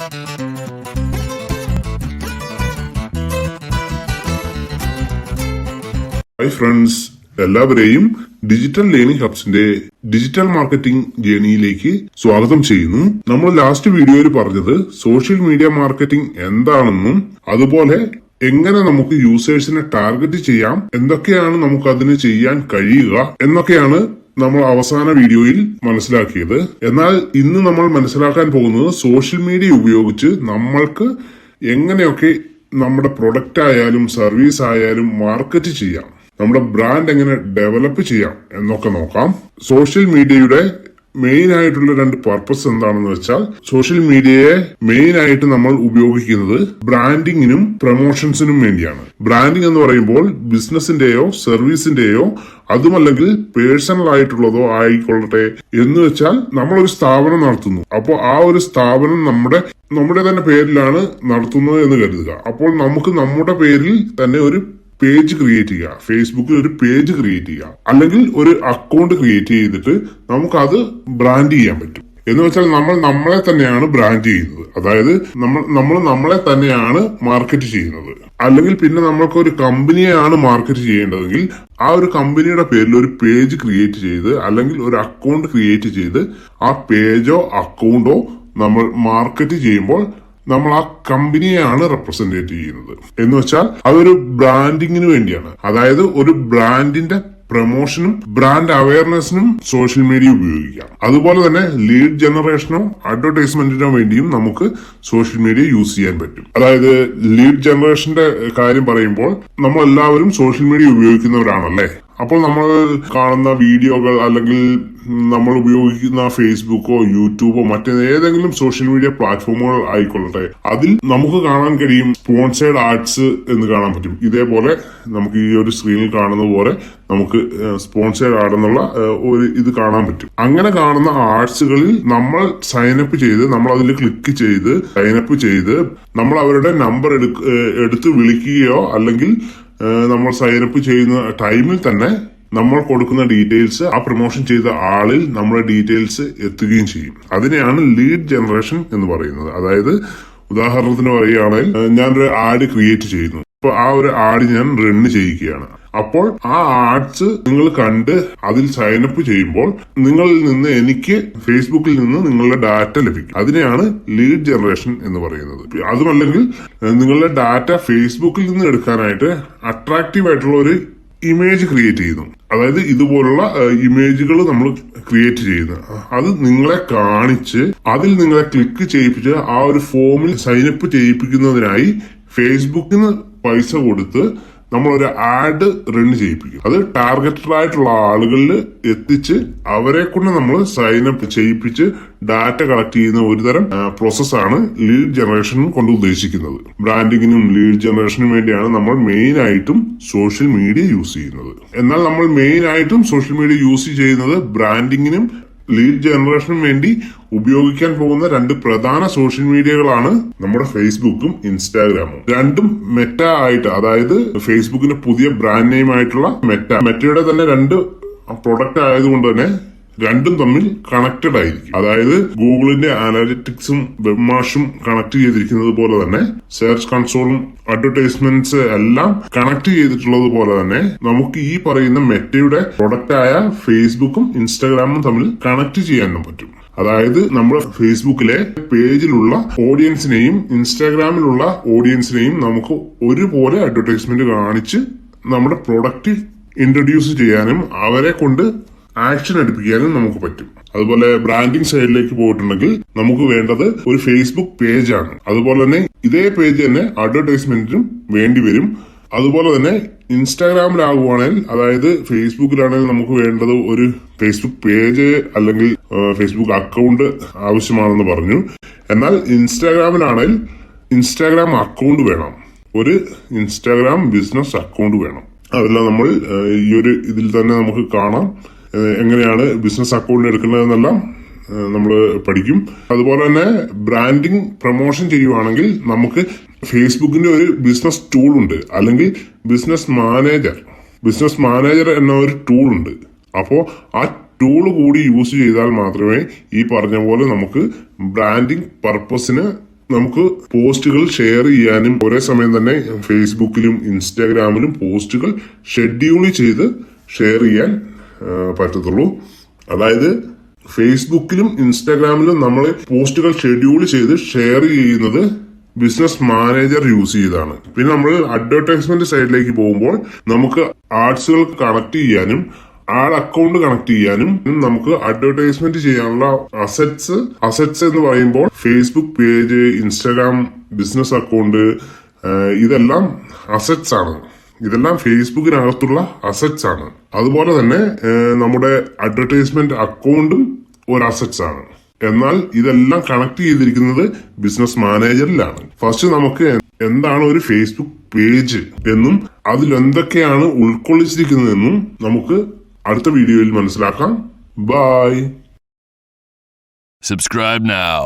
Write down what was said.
Hi friends, എല്ലാവരെയും digital learning ഹബ്സിന്റെ digital marketing ജേണിയിലേക്ക് സ്വാഗതം ചെയ്യുന്നു. നമ്മൾ ലാസ്റ്റ് വീഡിയോയിൽ പറഞ്ഞത് സോഷ്യൽ മീഡിയ മാർക്കറ്റിംഗ് എന്താണെന്നും അതുപോലെ എങ്ങനെ നമുക്ക് യൂസേഴ്സിനെ ടാർഗറ്റ് ചെയ്യാം, എന്തൊക്കെയാണ് നമുക്ക് അതിന് ചെയ്യാൻ കഴിയുക എന്നൊക്കെയാണ് നമ്മൾ അവസാന വീഡിയോയിൽ മനസ്സിലാക്കിയത്. എന്നാൽ ഇന്ന് നമ്മൾ മനസ്സിലാക്കാൻ പോകുന്നത് സോഷ്യൽ മീഡിയ ഉപയോഗിച്ച് നമ്മൾക്ക് എങ്ങനെയൊക്കെ നമ്മുടെ പ്രൊഡക്റ്റ് ആയാലും സർവീസ് ആയാലും മാർക്കറ്റ് ചെയ്യാം, നമ്മുടെ ബ്രാൻഡ് എങ്ങനെ ഡെവലപ്പ് ചെയ്യാം എന്നൊക്കെ നോക്കാം. സോഷ്യൽ മീഡിയയുടെ മെയിൻ ആയിട്ടുള്ള രണ്ട് പർപ്പസ് എന്താണെന്ന് വെച്ചാൽ, സോഷ്യൽ മീഡിയയെ മെയിൻ ആയിട്ട് നമ്മൾ ഉപയോഗിക്കുന്നത് ബ്രാൻഡിങ്ങിനും പ്രൊമോഷൻസിനും വേണ്ടിയാണ്. ബ്രാൻഡിങ് എന്ന് പറയുമ്പോൾ ബിസിനസിന്റെയോ സർവീസിന്റെയോ അതുമല്ലെങ്കിൽ പേഴ്സണൽ ആയിട്ടുള്ളതോ ആയിക്കൊള്ളട്ടെ എന്ന് വെച്ചാൽ നമ്മളൊരു സ്ഥാപനം നടത്തുന്നു. അപ്പോൾ ആ ഒരു സ്ഥാപനം നമ്മുടെ തന്നെ പേരിലാണ് നടത്തുന്നത് എന്ന് കരുതുക. അപ്പോൾ നമുക്ക് നമ്മുടെ പേരിൽ തന്നെ ഒരു പേജ് ക്രിയേറ്റ് ചെയ്യുക, ഫേസ്ബുക്കിൽ ഒരു പേജ് ക്രിയേറ്റ് ചെയ്യുക, അല്ലെങ്കിൽ ഒരു അക്കൗണ്ട് ക്രിയേറ്റ് ചെയ്തിട്ട് നമുക്കത് ബ്രാൻഡ് ചെയ്യാൻ പറ്റും. എന്ന് വെച്ചാൽ നമ്മൾ നമ്മളെ തന്നെയാണ് ബ്രാൻഡ് ചെയ്യുന്നത്, അതായത് നമ്മൾ നമ്മളെ തന്നെയാണ് മാർക്കറ്റ് ചെയ്യുന്നത്. അല്ലെങ്കിൽ പിന്നെ നമ്മൾക്ക് ഒരു കമ്പനിയെയാണ് മാർക്കറ്റ് ചെയ്യേണ്ടതെങ്കിൽ ആ ഒരു കമ്പനിയുടെ പേരിൽ ഒരു പേജ് ക്രിയേറ്റ് ചെയ്ത് അല്ലെങ്കിൽ ഒരു അക്കൗണ്ട് ക്രിയേറ്റ് ചെയ്ത് ആ പേജോ അക്കൗണ്ടോ നമ്മൾ മാർക്കറ്റ് ചെയ്യുമ്പോൾ നമ്മൾ ആ കമ്പനിയെയാണ് റെപ്രസെന്റേറ്റ് ചെയ്യുന്നത്. എന്ന് വെച്ചാൽ അതൊരു ബ്രാൻഡിങ്ങിന് വേണ്ടിയാണ്. അതായത് ഒരു ബ്രാൻഡിന്റെ പ്രൊമോഷനും ബ്രാൻഡ് അവയർനെസിനും സോഷ്യൽ മീഡിയ ഉപയോഗിക്കാം. അതുപോലെ തന്നെ ലീഡ് ജനറേഷനോ അഡ്വർടൈസ്മെന്റിനോ വേണ്ടിയും നമുക്ക് സോഷ്യൽ മീഡിയ യൂസ് ചെയ്യാൻ പറ്റും. അതായത് ലീഡ് ജനറേഷന്റെ കാര്യം പറയുമ്പോൾ നമ്മൾ എല്ലാവരും സോഷ്യൽ മീഡിയ ഉപയോഗിക്കുന്നവരാണല്ലേ. അപ്പോൾ നമ്മൾ കാണുന്ന വീഡിയോകൾ അല്ലെങ്കിൽ നമ്മൾ ഉപയോഗിക്കുന്ന ഫേസ്ബുക്കോ യൂട്യൂബോ മറ്റേതെങ്കിലും സോഷ്യൽ മീഡിയ പ്ലാറ്റ്ഫോമുകൾ ആയിക്കൊള്ളട്ടെ, അതിൽ നമുക്ക് കാണാൻ കഴിയും സ്പോൺസേഡ് ആഡ്സ് എന്ന് കാണാൻ പറ്റും. ഇതേപോലെ നമുക്ക് ഈ ഒരു സ്ക്രീനിൽ കാണുന്ന പോലെ നമുക്ക് സ്പോൺസേഡ് ആഡ് എന്നുള്ള ഒരു ഇത് കാണാൻ പറ്റും. അങ്ങനെ കാണുന്ന ആഡ്സുകളിൽ നമ്മൾ സൈനപ്പ് ചെയ്ത് നമ്മൾ അതിൽ ക്ലിക്ക് ചെയ്ത് സൈനപ്പ് ചെയ്ത് നമ്മൾ അവരുടെ നമ്പർ എടുത്ത് വിളിക്കുകയോ അല്ലെങ്കിൽ നമ്മൾ സൈനപ്പ് ചെയ്യുന്ന ടൈമിൽ തന്നെ നമ്മൾ കൊടുക്കുന്ന ഡീറ്റെയിൽസ് ആ പ്രൊമോഷൻ ചെയ്ത ആളിൽ നമ്മുടെ ഡീറ്റെയിൽസ് എത്തുകയും ചെയ്യും. അതിനെയാണ് ലീഡ് ജനറേഷൻ എന്ന് പറയുന്നത്. അതായത് ഉദാഹരണത്തിന് പറയുകയാണെങ്കിൽ ഞാനൊരു ആഡ് ക്രിയേറ്റ് ചെയ്യുന്നു. അപ്പൊ ആ ഒരു ആഡ് ഞാൻ റൺ ചെയ്യുകയാണ്. അപ്പോൾ ആ ആഡ്സ് നിങ്ങൾ കണ്ട് അതിൽ സൈനപ്പ് ചെയ്യുമ്പോൾ നിങ്ങളിൽ നിന്ന് എനിക്ക് ഫേസ്ബുക്കിൽ നിന്ന് നിങ്ങളുടെ ഡാറ്റ ലഭിക്കും. അതിനെയാണ് ലീഡ് ജനറേഷൻ എന്ന് പറയുന്നത്. അതുമല്ലെങ്കിൽ നിങ്ങളുടെ ഡാറ്റ ഫേസ്ബുക്കിൽ നിന്ന് എടുക്കാനായിട്ട് അട്രാക്റ്റീവ് ആയിട്ടുള്ള ഒരു ഇമേജ് ക്രിയേറ്റ് ചെയ്യുന്നു. അതായത് ഇതുപോലുള്ള ഇമേജുകൾ നമ്മൾ ക്രിയേറ്റ് ചെയ്യുന്നു. അത് നിങ്ങളെ കാണിച്ച് അതിൽ നിങ്ങളെ ക്ലിക്ക് ചെയ്യിപ്പിച്ച് ആ ഒരു ഫോമിൽ സൈനപ്പ് ചെയ്യിപ്പിക്കുന്നതിനായി ഫേസ്ബുക്കിന് പൈസ കൊടുത്ത് നമ്മളൊരു ആഡ് റൺ ചെയ്യിപ്പിക്കും. അത് ടാർഗറ്റഡ് ആയിട്ടുള്ള ആളുകളിൽ എത്തിച്ച് അവരെ കൊണ്ട് നമ്മൾ സൈനപ്പ് ചെയ്യിപ്പിച്ച് ഡാറ്റ കളക്ട് ചെയ്യുന്ന ഒരുതരം പ്രോസസ്സാണ് ലീഡ് ജനറേഷൻ കൊണ്ട് ഉദ്ദേശിക്കുന്നത്. ബ്രാൻഡിങ്ങിനും ലീഡ് ജനറേഷനും വേണ്ടിയാണ് നമ്മൾ മെയിൻ ആയിട്ടും സോഷ്യൽ മീഡിയ യൂസ് ചെയ്യുന്നത്. എന്നാൽ നമ്മൾ മെയിൻ ആയിട്ടും സോഷ്യൽ മീഡിയ യൂസ് ചെയ്യുന്നത് ബ്രാൻഡിങ്ങിനും ലീഡ് ജനറേഷനും വേണ്ടി ഉപയോഗിക്കാൻ പോകുന്ന രണ്ട് പ്രധാന സോഷ്യൽ മീഡിയകളാണ് നമ്മുടെ ഫേസ്ബുക്കും ഇൻസ്റ്റാഗ്രാമും. രണ്ടും മെറ്റ ആയിട്ട്, അതായത് ഫേസ്ബുക്കിന്റെ പുതിയ ബ്രാൻഡ് നെയിം ആയിട്ടുള്ള മെറ്റയുടെ തന്നെ രണ്ട് പ്രൊഡക്റ്റ് ആയതുകൊണ്ട് തന്നെ രണ്ടും തമ്മിൽ കണക്റ്റഡ് ആയിരിക്കും. അതായത് ഗൂഗിളിന്റെ അനലിറ്റിക്സും വെബ്മാഷും കണക്ട് ചെയ്തിരിക്കുന്നത് പോലെ തന്നെ സെർച്ച് കൺസോളും അഡ്വർടൈസ്മെന്റ്സ് എല്ലാം കണക്ട് ചെയ്തിട്ടുള്ളത് പോലെ തന്നെ നമുക്ക് ഈ പറയുന്ന മെറ്റയുടെ പ്രൊഡക്റ്റ് ആയ ഫേസ്ബുക്കും ഇൻസ്റ്റാഗ്രാമും തമ്മിൽ കണക്ട് ചെയ്യാനും പറ്റും. അതായത് നമ്മുടെ ഫേസ്ബുക്കിലെ പേജിലുള്ള ഓഡിയൻസിനെയും ഇൻസ്റ്റാഗ്രാമിലുള്ള ഓഡിയൻസിനെയും നമുക്ക് ഒരുപോലെ അഡ്വർടൈസ്മെന്റ് കാണിച്ച് നമ്മുടെ പ്രൊഡക്റ്റ് ഇൻട്രൊഡ്യൂസ് ചെയ്യാനും അവരെ കൊണ്ട് ആക്ഷൻ എടുപ്പിക്കാനും നമുക്ക് പറ്റും. അതുപോലെ ബ്രാൻഡിംഗ് സൈഡിലേക്ക് പോയിട്ടുണ്ടെങ്കിൽ നമുക്ക് വേണ്ടത് ഒരു ഫേസ്ബുക്ക് പേജാണ്. അതുപോലെ തന്നെ ഇതേ പേജ് തന്നെ അഡ്വർടൈസ്മെന്റിനും വേണ്ടി വരും. അതുപോലെ തന്നെ ഇൻസ്റ്റാഗ്രാമിലാകുവാണെങ്കിൽ, അതായത് ഫേസ്ബുക്കിലാണെങ്കിൽ നമുക്ക് വേണ്ടത് ഒരു ഫേസ്ബുക്ക് പേജ് അല്ലെങ്കിൽ ഫേസ്ബുക്ക് അക്കൗണ്ട് ആവശ്യമാണെന്ന് പറഞ്ഞു. എന്നാൽ ഇൻസ്റ്റാഗ്രാമിലാണെങ്കിൽ ഇൻസ്റ്റാഗ്രാം അക്കൗണ്ട് വേണം, ഒരു ഇൻസ്റ്റാഗ്രാം ബിസിനസ് അക്കൗണ്ട് വേണം. അതെല്ലാം നമ്മൾ ഈ ഒരു ഇതിൽ തന്നെ നമുക്ക് കാണാം. എങ്ങനെയാണ് ബിസിനസ് അക്കൗണ്ട് എടുക്കുന്നതെന്നെല്ലാം നമ്മൾ പഠിക്കും. അതുപോലെ തന്നെ ബ്രാൻഡിങ് പ്രൊമോഷൻ ചെയ്യുവാണെങ്കിൽ നമുക്ക് ഫേസ്ബുക്കിന്റെ ഒരു ബിസിനസ് ടൂൾ ഉണ്ട്, അല്ലെങ്കിൽ ബിസിനസ് മാനേജർ എന്ന ഒരു ടൂൾ ഉണ്ട്. അപ്പോൾ ആ ടൂൾ കൂടി യൂസ് ചെയ്താൽ മാത്രമേ ഈ പറഞ്ഞ പോലെ നമുക്ക് ബ്രാൻഡിങ് പർപ്പസിന് നമുക്ക് പോസ്റ്റുകൾ ഷെയർ ചെയ്യാനും ഒരേ സമയം തന്നെ ഫേസ്ബുക്കിലും ഇൻസ്റ്റാഗ്രാമിലും പോസ്റ്റുകൾ ഷെഡ്യൂൾ ചെയ്ത് ഷെയർ ചെയ്യാൻ പറ്റത്തുള്ളൂ. അതായത് ഫേസ്ബുക്കിലും ഇൻസ്റ്റാഗ്രാമിലും നമ്മൾ പോസ്റ്റുകൾ ഷെഡ്യൂൾ ചെയ്ത് ഷെയർ ചെയ്യുന്നത് ബിസിനസ് മാനേജർ യൂസ് ചെയ്താണ്. പിന്നെ നമ്മൾ അഡ്വർടൈസ്മെന്റ് സൈഡിലേക്ക് പോകുമ്പോൾ നമുക്ക് ആഡ്സുകൾ കണക്ട് ചെയ്യാനും ആഡ് അക്കൗണ്ട് കണക്ട് ചെയ്യാനും നമുക്ക് അഡ്വർടൈസ്മെന്റ് ചെയ്യാനുള്ള അസറ്റ്സ് എന്ന് പറയുമ്പോൾ Facebook page, Instagram business account, ഇതെല്ലാം അസറ്റ്സ് ആണ്. ഇതെല്ലാം ഫേസ്ബുക്കിനകത്തുള്ള അസറ്റ്സ് ആണ്. അതുപോലെ തന്നെ നമ്മുടെ അഡ്വർടൈസ്മെന്റ് അക്കൗണ്ടും ഒരു അസറ്റ്സ് ആണ്. എന്നാൽ ഇതെല്ലാം കണക്ട് ചെയ്തിരിക്കുന്നത് ബിസിനസ് മാനേജറിലാണ്. ഫസ്റ്റ് നമുക്ക് എന്താണ് ഒരു ഫേസ്ബുക്ക് പേജ് എന്നും അതിലെന്തൊക്കെയാണ് ഉൾക്കൊള്ളിച്ചിരിക്കുന്നതെന്നും നമുക്ക് അടുത്ത വീഡിയോയിൽ മനസ്സിലാക്കാം. ബൈ. Subscribe now.